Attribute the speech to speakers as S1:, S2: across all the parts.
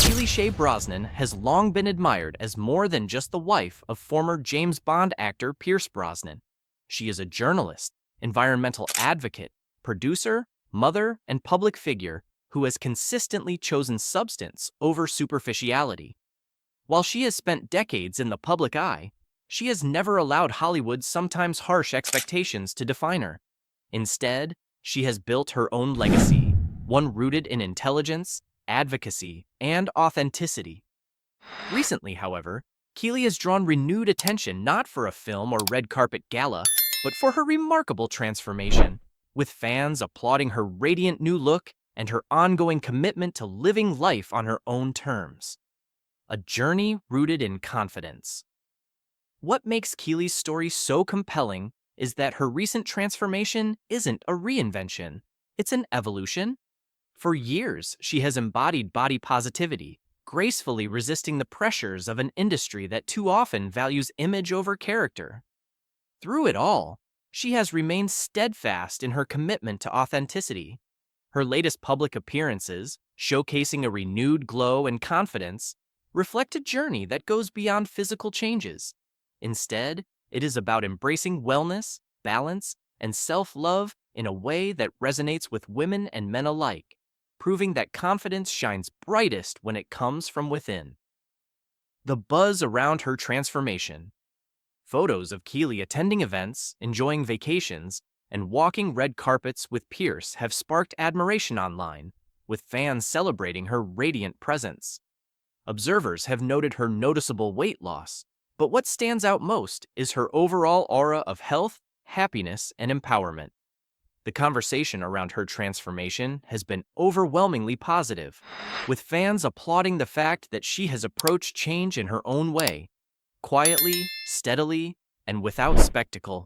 S1: Keely Shaye Brosnan has long been admired as more than just the wife of former James Bond actor Pierce Brosnan. She is a journalist, environmental advocate, producer, mother, and public figure who has consistently chosen substance over superficiality. While she has spent decades in the public eye, she has never allowed Hollywood's sometimes harsh expectations to define her. Instead, she has built her own legacy, one rooted in intelligence, advocacy, and authenticity. Recently, however, Keely has drawn renewed attention not for a film or red carpet gala, but for her remarkable transformation, with fans applauding her radiant new look and her ongoing commitment to living life on her own terms. A journey rooted in confidence. What makes Keely's story so compelling is that her recent transformation isn't a reinvention, it's an evolution. For years, she has embodied body positivity, gracefully resisting the pressures of an industry that too often values image over character. Through it all, she has remained steadfast in her commitment to authenticity. Her latest public appearances, showcasing a renewed glow and confidence, reflect a journey that goes beyond physical changes. Instead, it is about embracing wellness, balance, and self-love in a way that resonates with women and men alike, proving that confidence shines brightest when it comes from within. The buzz around her transformation. Photos of Keely attending events, enjoying vacations, and walking red carpets with Pierce have sparked admiration online, with fans celebrating her radiant presence. Observers have noted her noticeable weight loss, but what stands out most is her overall aura of health, happiness, and empowerment. The conversation around her transformation has been overwhelmingly positive, with fans applauding the fact that she has approached change in her own way, quietly, steadily, and without spectacle.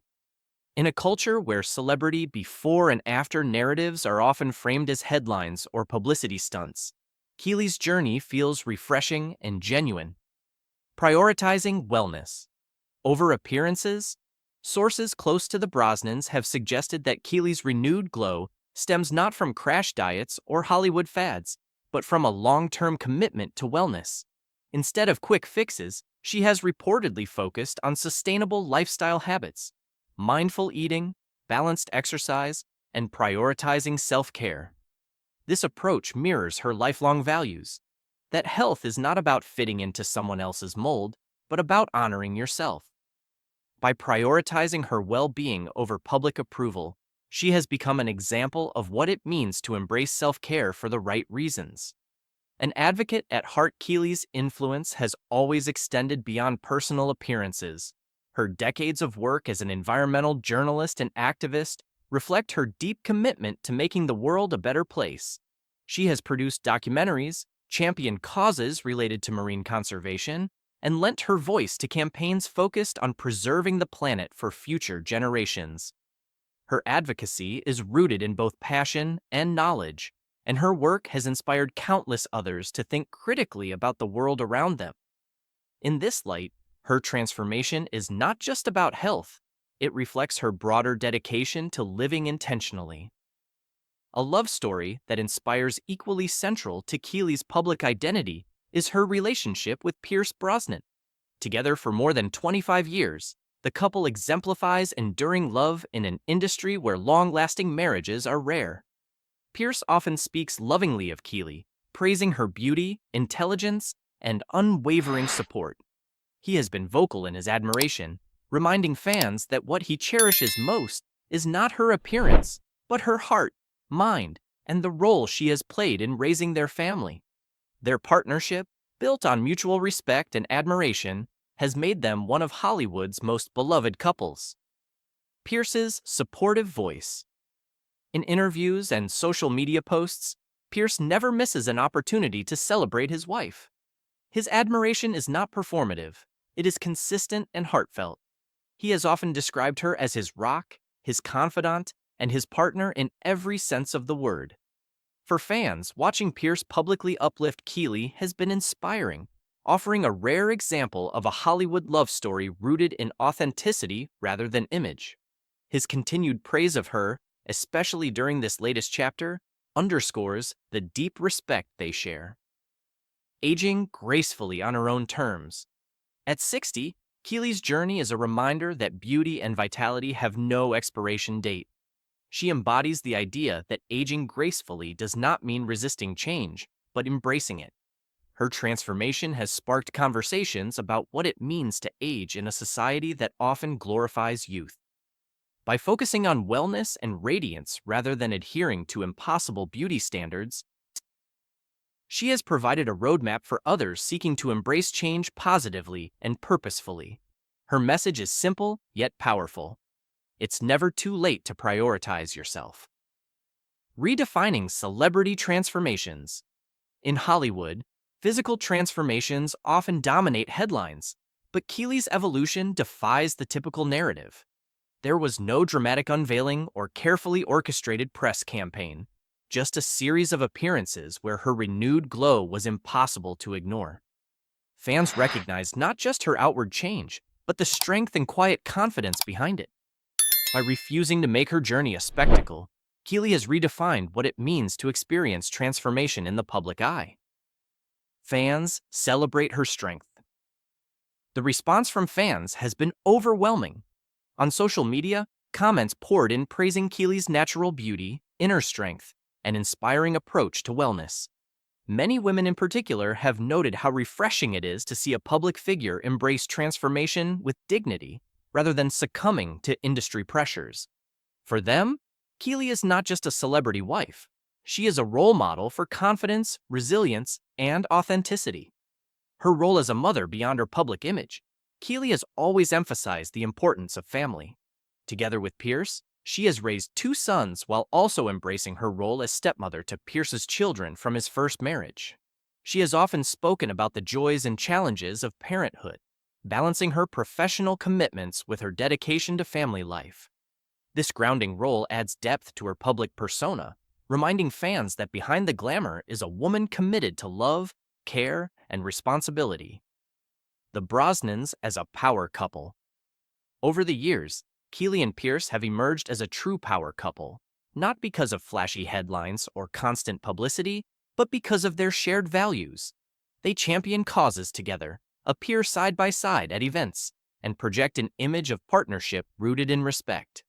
S1: In a culture where celebrity before and after narratives are often framed as headlines or publicity stunts, Keely's journey feels refreshing and genuine. Prioritizing wellness over appearances. Sources close to the Brosnans have suggested that Keely's renewed glow stems not from crash diets or Hollywood fads, but from a long-term commitment to wellness. Instead of quick fixes, she has reportedly focused on sustainable lifestyle habits, mindful eating, balanced exercise, and prioritizing self-care. This approach mirrors her lifelong values, that health is not about fitting into someone else's mold, but about honoring yourself. By prioritizing her well-being over public approval, she has become an example of what it means to embrace self-care for the right reasons. An advocate at heart, Keely's influence has always extended beyond personal appearances. Her decades of work as an environmental journalist and activist reflect her deep commitment to making the world a better place. She has produced documentaries, championed causes related to marine conservation, and lent her voice to campaigns focused on preserving the planet for future generations. Her advocacy is rooted in both passion and knowledge, and her work has inspired countless others to think critically about the world around them. In this light, her transformation is not just about health, it reflects her broader dedication to living intentionally. A love story that inspires equally central to Keely's public identity is her relationship with Pierce Brosnan. Together for more than 25 years, the couple exemplifies enduring love in an industry where long-lasting marriages are rare. Pierce often speaks lovingly of Keely, praising her beauty, intelligence, and unwavering support. He has been vocal in his admiration, reminding fans that what he cherishes most is not her appearance, but her heart, mind, and the role she has played in raising their family. Their partnership, built on mutual respect and admiration, has made them one of Hollywood's most beloved couples. Pierce's supportive voice. In interviews and social media posts, Pierce never misses an opportunity to celebrate his wife. His admiration is not performative, it is consistent and heartfelt. He has often described her as his rock, his confidant, and his partner in every sense of the word. For fans, watching Pierce publicly uplift Keely has been inspiring, offering a rare example of a Hollywood love story rooted in authenticity rather than image. His continued praise of her, especially during this latest chapter, underscores the deep respect they share. aging gracefully on her own terms. At 60, Keely's journey is a reminder that beauty and vitality have no expiration date. She embodies the idea that aging gracefully does not mean resisting change, but embracing it. Her transformation has sparked conversations about what it means to age in a society that often glorifies youth. By focusing on wellness and radiance rather than adhering to impossible beauty standards, she has provided a roadmap for others seeking to embrace change positively and purposefully. Her message is simple yet powerful. It's never too late to prioritize yourself. Redefining celebrity transformations. In Hollywood, physical transformations often dominate headlines, but Keely's evolution defies the typical narrative. There was no dramatic unveiling or carefully orchestrated press campaign, just a series of appearances where her renewed glow was impossible to ignore. Fans recognized not just her outward change, but the strength and quiet confidence behind it. By refusing to make her journey a spectacle, Keely has redefined what it means to experience transformation in the public eye. Fans celebrate her strength. The response from fans has been overwhelming. On social media, comments poured in praising Keely's natural beauty, inner strength, and inspiring approach to wellness. Many women in particular have noted how refreshing it is to see a public figure embrace transformation with dignity rather than succumbing to industry pressures. For them, Keely is not just a celebrity wife. She is a role model for confidence, resilience, and authenticity. Her role as a mother beyond her public image, Keely has always emphasized the importance of family. Together with Pierce, she has raised 2 sons while also embracing her role as stepmother to Pierce's children from his first marriage. She has often spoken about the joys and challenges of parenthood, balancing her professional commitments with her dedication to family life. This grounding role adds depth to her public persona, reminding fans that behind the glamour is a woman committed to love, care, and responsibility. The Brosnans as a power couple. Over the years, Keely and Pierce have emerged as a true power couple, not because of flashy headlines or constant publicity, but because of their shared values. They champion causes together, appear side by side at events, and project an image of partnership rooted in respect.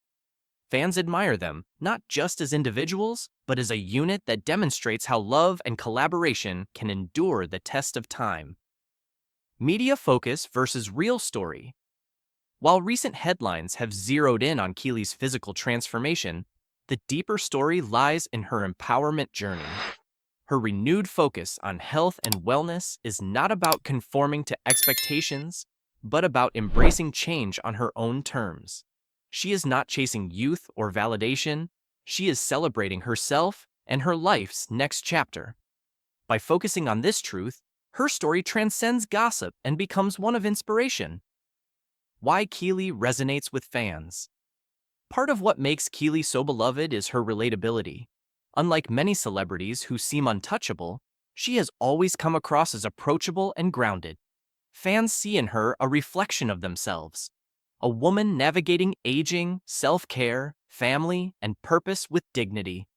S1: Fans admire them, not just as individuals, but as a unit that demonstrates how love and collaboration can endure the test of time. Media focus versus real story. While recent headlines have zeroed in on Keely's physical transformation, the deeper story lies in her empowerment journey. Her renewed focus on health and wellness is not about conforming to expectations, but about embracing change on her own terms. She is not chasing youth or validation. She is celebrating herself and her life's next chapter. By focusing on this truth, her story transcends gossip and becomes one of inspiration. Why Keely resonates with fans. Part of what makes Keely so beloved is her relatability. Unlike many celebrities who seem untouchable, she has always come across as approachable and grounded. Fans see in her a reflection of themselves, a woman navigating aging, self-care, family, and purpose with dignity.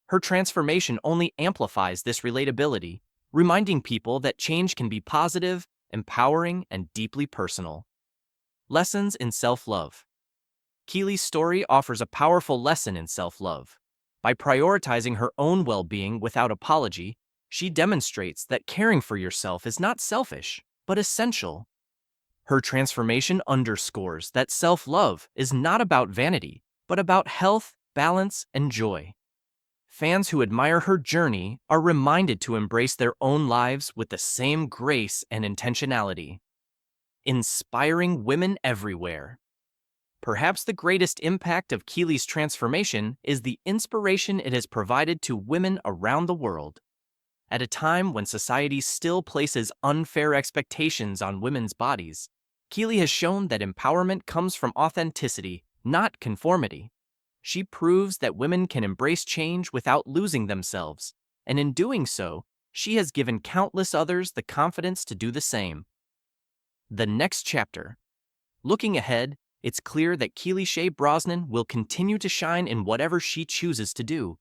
S1: Her transformation only amplifies this relatability, reminding people that change can be positive, empowering, and deeply personal. Lessons in self-love. Keely's story offers a powerful lesson in self-love. By prioritizing her own well-being without apology, she demonstrates that caring for yourself is not selfish, but essential. Her transformation underscores that self-love is not about vanity, but about health, balance, and joy. Fans who admire her journey are reminded to embrace their own lives with the same grace and intentionality. Inspiring women everywhere. Perhaps the greatest impact of Keely's transformation is the inspiration it has provided to women around the world. At a time when society still places unfair expectations on women's bodies, Keely has shown that empowerment comes from authenticity, not conformity. She proves that women can embrace change without losing themselves, and in doing so, she has given countless others the confidence to do the same. The next chapter. Looking ahead, it's clear that Keely Shaye Brosnan will continue to shine in whatever she chooses to do.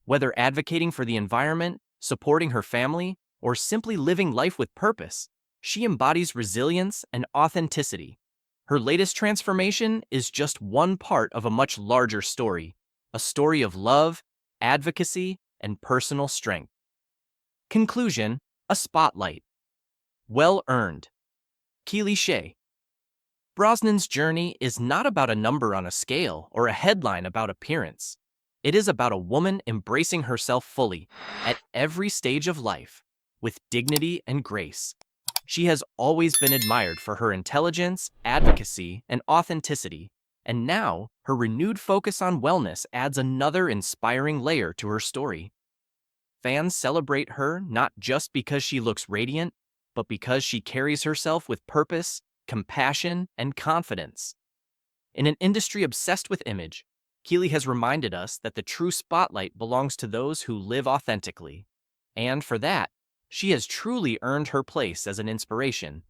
S1: Whether advocating for the environment, supporting her family, or simply living life with purpose, she embodies resilience and authenticity. Her latest transformation is just one part of a much larger story, a story of love, advocacy, and personal strength. Conclusion: a spotlight. Well earned. Keely Shaye Brosnan's journey is not about a number on a scale or a headline about appearance. It is about a woman embracing herself fully at every stage of life, with dignity and grace. She has always been admired for her intelligence, advocacy, and authenticity, and now her renewed focus on wellness adds another inspiring layer to her story. Fans celebrate her not just because she looks radiant, but because she carries herself with purpose, compassion, and confidence. In an industry obsessed with image, Keely has reminded us that the true spotlight belongs to those who live authentically. And for that, she has truly earned her place as an inspiration.